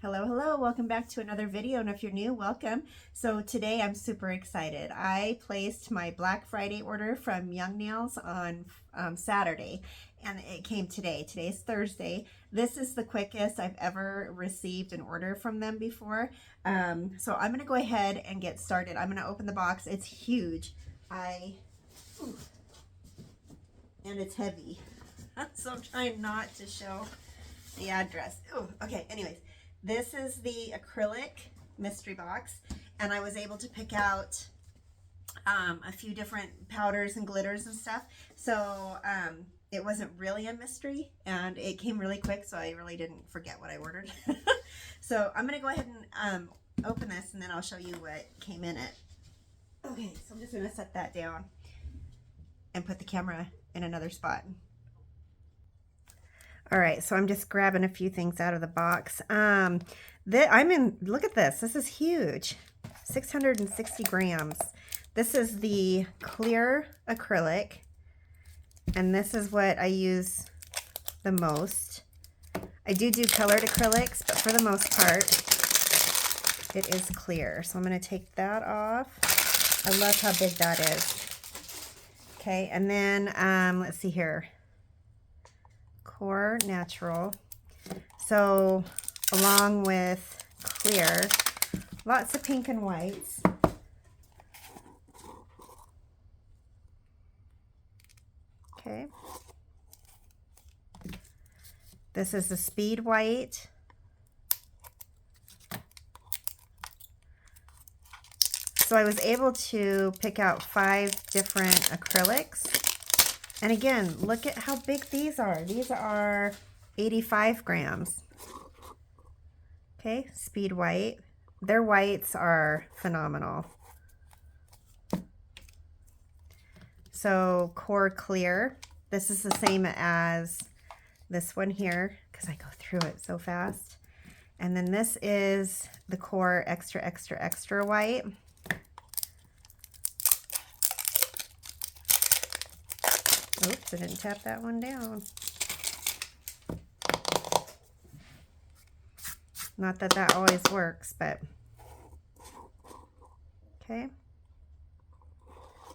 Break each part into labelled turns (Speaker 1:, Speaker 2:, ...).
Speaker 1: Hello, hello, welcome back to another video, and if you're new, welcome. So today I'm super excited. I placed my Black Friday order from Young Nails on Saturday, and it came today. Today's Thursday. This is the quickest I've ever received an order from them before. So I'm gonna go ahead and get started. I'm gonna open the box. It's huge. And it's heavy. So I'm trying not to show the address. Oh, okay, anyways. This is the acrylic mystery box, and I was able to pick out a few different powders and glitters and stuff. So it wasn't really a mystery, and it came really quick, so I really didn't forget what I ordered. So I'm going to go ahead and open this, and then I'll show you what came in it. Okay, so I'm just going to set that down and put the camera in another spot. All right, so I'm just grabbing a few things out of the box. Look at this. This is huge. 660 grams. This is the clear acrylic, and this is what I use the most. I do colored acrylics, but for the most part, it is clear. So I'm going to take that off. I love how big that is. Okay, and then let's see here. Core natural. So along with clear, lots of pink and whites. Okay. This is the speed white. So I was able to pick out 5 different acrylics. And again, look at how big these are. These are 85 grams. Okay, speed white. Their whites are phenomenal. So core clear. This is the same as this one here, because I go through it so fast. And then this is the core extra, extra, extra white. Oops, I didn't tap that one down. Not that that always works, but okay.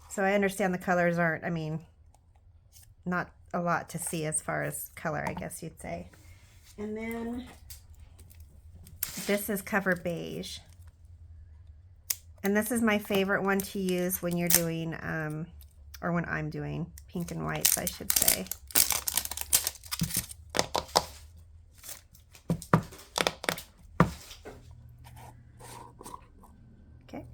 Speaker 1: So I understand the colors aren't, I mean, not a lot to see as far as color, I guess you'd say. And then this is Cover Beige. And this is my favorite one to use when you're doing, or when I'm doing pink and whites, I should say. Okay.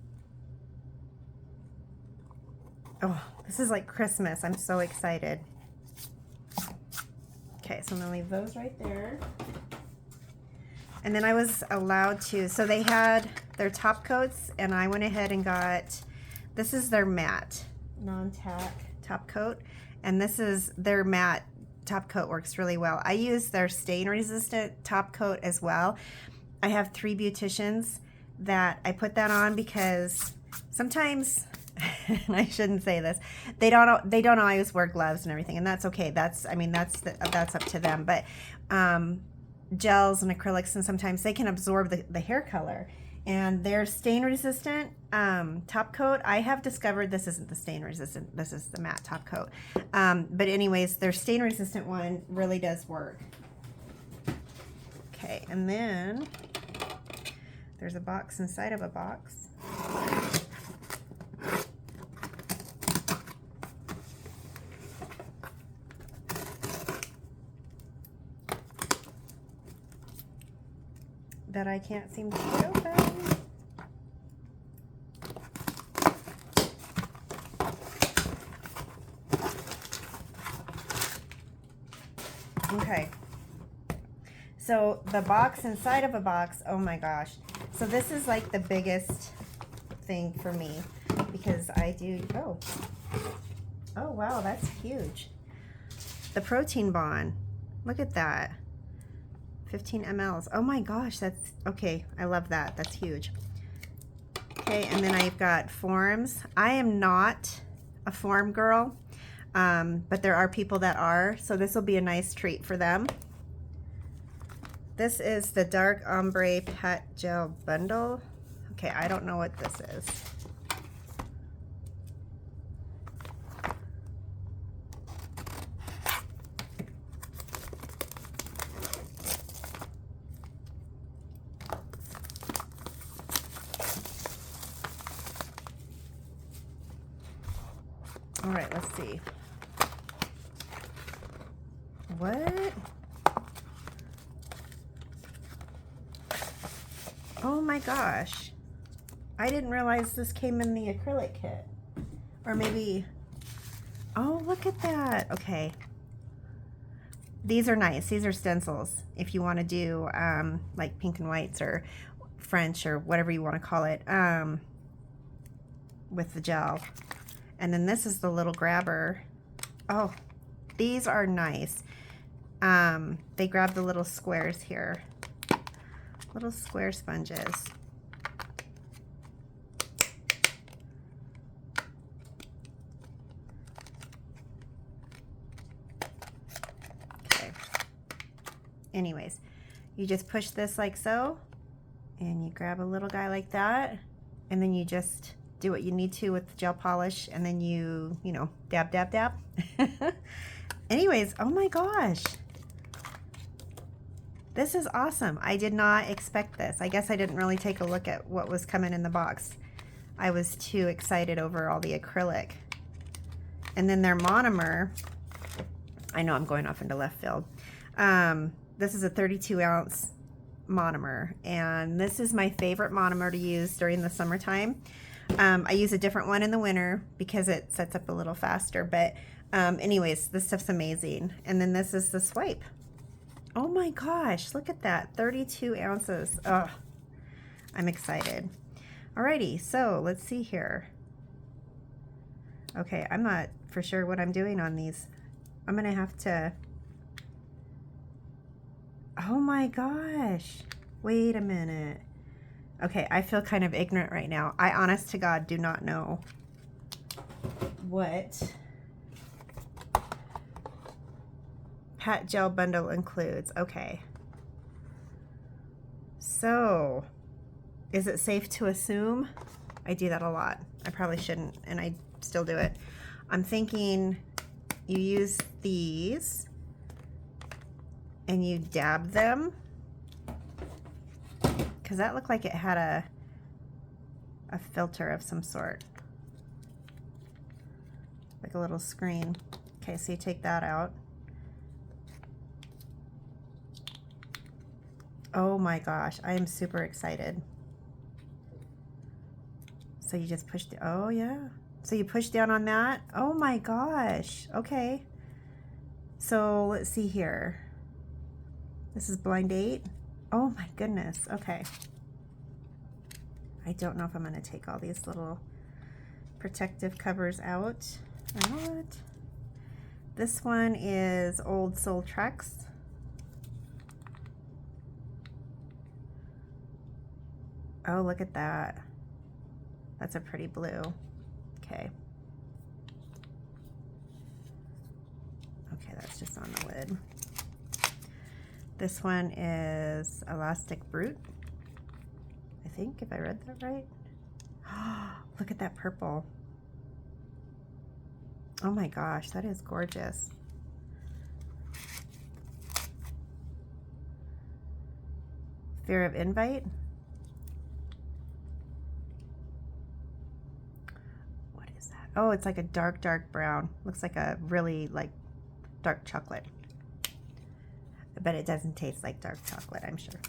Speaker 1: Oh, this is like Christmas. I'm so excited. Okay, so I'm gonna leave those right there. And then I was allowed to, so they had their top coats, and I went ahead and got, this is their matte non-tack top coat, and this is their matte top coat. Works really well. I use their stain resistant top coat as well. I have 3 beauticians that I put that on because sometimes, and I shouldn't say this, they don't always wear gloves and everything, and that's okay. That's, I mean, that's up to them. But gels and acrylics, and sometimes they can absorb the hair color. And their stain resistant top coat, I have discovered this isn't the stain resistant, this is the matte top coat. But anyways, their stain resistant one really does work. Okay, and then there's a box inside of a box. That I can't seem to get open. Okay, so the box inside of a box, oh my gosh. So this is like the biggest thing for me because I do, oh wow, that's huge. The protein bond, look at that. 15 mLs. Oh my gosh, that's okay. I love that. That's huge. Okay, and then I've got forms. I am not a form girl, but there are people that are, so this will be a nice treat for them. This is the Dark Ombre Pat Gel Bundle. Okay, I don't know what this is. All right, let's see. What? Oh my gosh. I didn't realize this came in the acrylic kit. Or maybe, oh, look at that. Okay. These are nice. These are stencils. If you want to do like pink and whites or French or whatever you want to call it with the gel. And then this is the little grabber. Oh, these are nice. They grab the little squares here. Little square sponges. Okay. Anyways, you just push this like so, and you grab a little guy like that, and then you just do what you need to with the gel polish, and then you know, dab, dab, dab. Anyways, oh my gosh. This is awesome. I did not expect this. I guess I didn't really take a look at what was coming in the box. I was too excited over all the acrylic. And then their monomer, I know I'm going off into left field. This is a 32 ounce monomer, and this is my favorite monomer to use during the summertime. I use a different one in the winter because it sets up a little faster, but anyways, this stuff's amazing. And then this is the swipe. Oh my gosh, look at that, 32 ounces. Oh, I'm excited. Alrighty, so let's see here. Okay, I'm not for sure what I'm doing on these. I'm gonna have to, oh my gosh, wait a minute. Okay, I feel kind of ignorant right now. I honest to God do not know what Pat Gel Bundle includes. Okay. So, is it safe to assume? I do that a lot. I probably shouldn't, and I still do it. I'm thinking you use these and you dab them, because that looked like it had a filter of some sort, like a little screen. Okay, so you take that out. Oh my gosh, I am super excited. So you just push, oh yeah. So you push down on that. Oh my gosh, okay. So let's see here. This is blind date. Oh my goodness, okay. I don't know if I'm gonna take all these little protective covers out or not. This one is Old Soul Treks. Oh, look at that. That's a pretty blue. Okay. Okay, that's just on the lid. This one is Elastic Brute, I think, if I read that right. Look at that purple. Oh my gosh, that is gorgeous. Fear of Invite. What is that? Oh, it's like a dark, dark brown. Looks like a really like dark chocolate. But it doesn't taste like dark chocolate, I'm sure.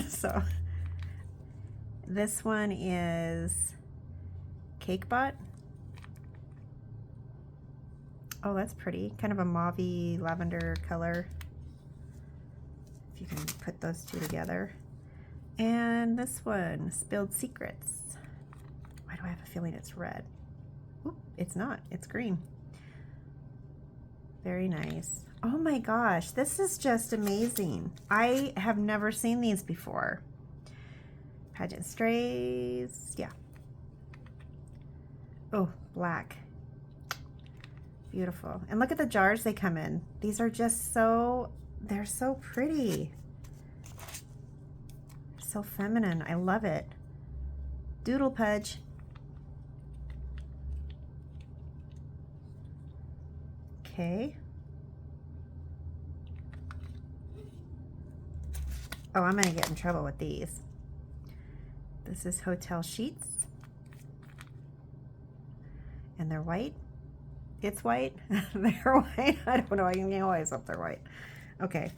Speaker 1: So this one is Cakebot. Oh, that's pretty. Kind of a mauvey lavender color. If you can put those two together. And this one, Spilled Secrets. Why do I have a feeling it's red? Oop, it's not. It's green. Very nice. Oh my gosh, this is just amazing. I have never seen these before. Pageant Strays, yeah. Oh, black. Beautiful. And look at the jars they come in. These are just so, they're so pretty. So feminine. I love it. Doodle Pudge. Okay. Oh, I'm gonna get in trouble with these. This is Hotel Sheets. And they're white. It's white. They're white. I don't know. I can always hope they're white. Okay.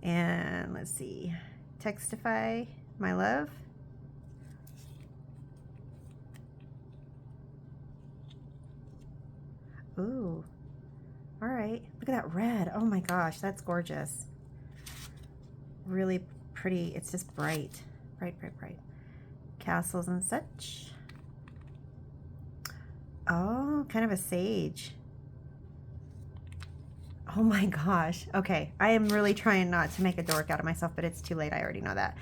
Speaker 1: And let's see. Textify My Love. Ooh. All right. Look at that red. Oh my gosh. That's gorgeous. Really pretty. It's just bright. Bright, bright, bright. Castles and such. Oh, kind of a sage. Oh my gosh. Okay. I am really trying not to make a dork out of myself, but it's too late. I already know that.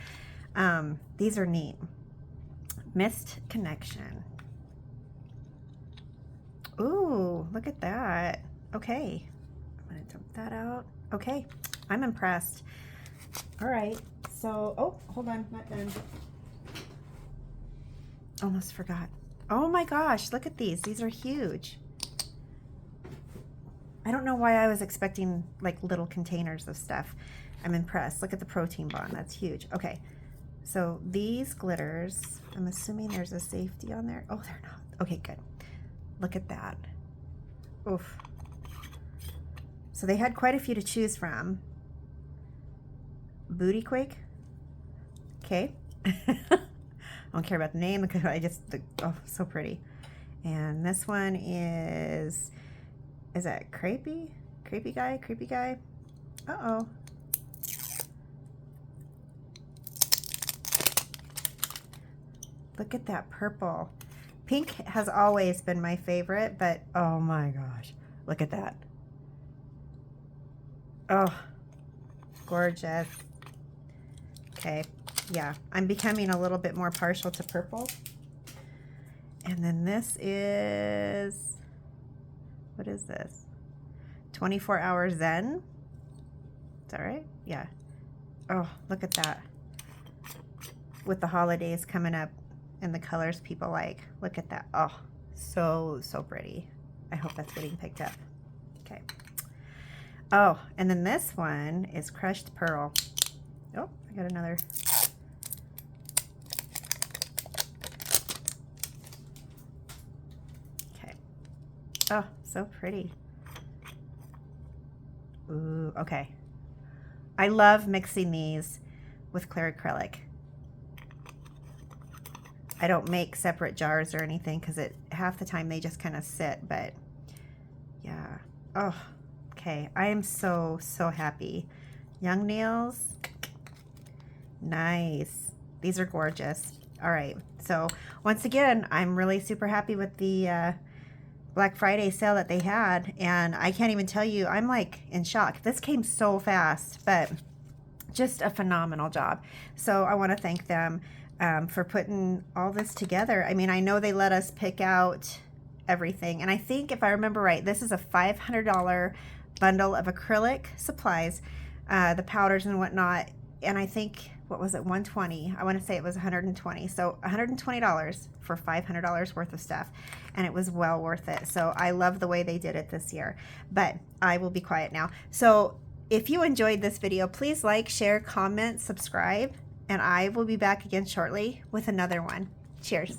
Speaker 1: These are neat. Mist Connection. Ooh, look at that. Okay. I'm going to dump that out. Okay. I'm impressed. All right. So, oh, hold on. Not done. Almost forgot. Oh my gosh, look at these. These are huge. I don't know why I was expecting like little containers of stuff. I'm impressed. Look at the protein bond. That's huge. Okay, so these glitters, I'm assuming there's a safety on there. Oh, they're not. Okay, good. Look at that. Oof. So they had quite a few to choose from. Booty Quake. Okay. I don't care about the name because oh, so pretty. And this one is that Crepey? Creepy guy? Uh-oh. Look at that purple. Pink has always been my favorite, but oh my gosh. Look at that. Oh, gorgeous. Okay. Yeah, I'm becoming a little bit more partial to purple. And then this is, what is this? 24 Hour Zen. Is that right? Yeah. Oh, look at that. With the holidays coming up and the colors people like. Look at that. Oh, so pretty. I hope that's getting picked up. Okay. Oh, and then this one is Crushed Pearl. Oh, I got another. Oh, so pretty. Ooh, okay. I love mixing these with clear acrylic. I don't make separate jars or anything because half the time they just kind of sit, but yeah. Oh, okay. I am so happy. Young nails. Nice. These are gorgeous. All right. So once again, I'm really super happy with the Black Friday sale that they had, and I can't even tell you, I'm like in shock. This came so fast, but just a phenomenal job. So I want to thank them for putting all this together. I mean, I know they let us pick out everything, and I think if I remember right, this is a $500 bundle of acrylic supplies, the powders and whatnot, and I think, what was it, 120? I want to say it was 120. So $120 for $500 worth of stuff, and it was well worth it. So I love the way they did it this year, but I will be quiet now. So if you enjoyed this video, please like, share, comment, subscribe, and I will be back again shortly with another one. Cheers.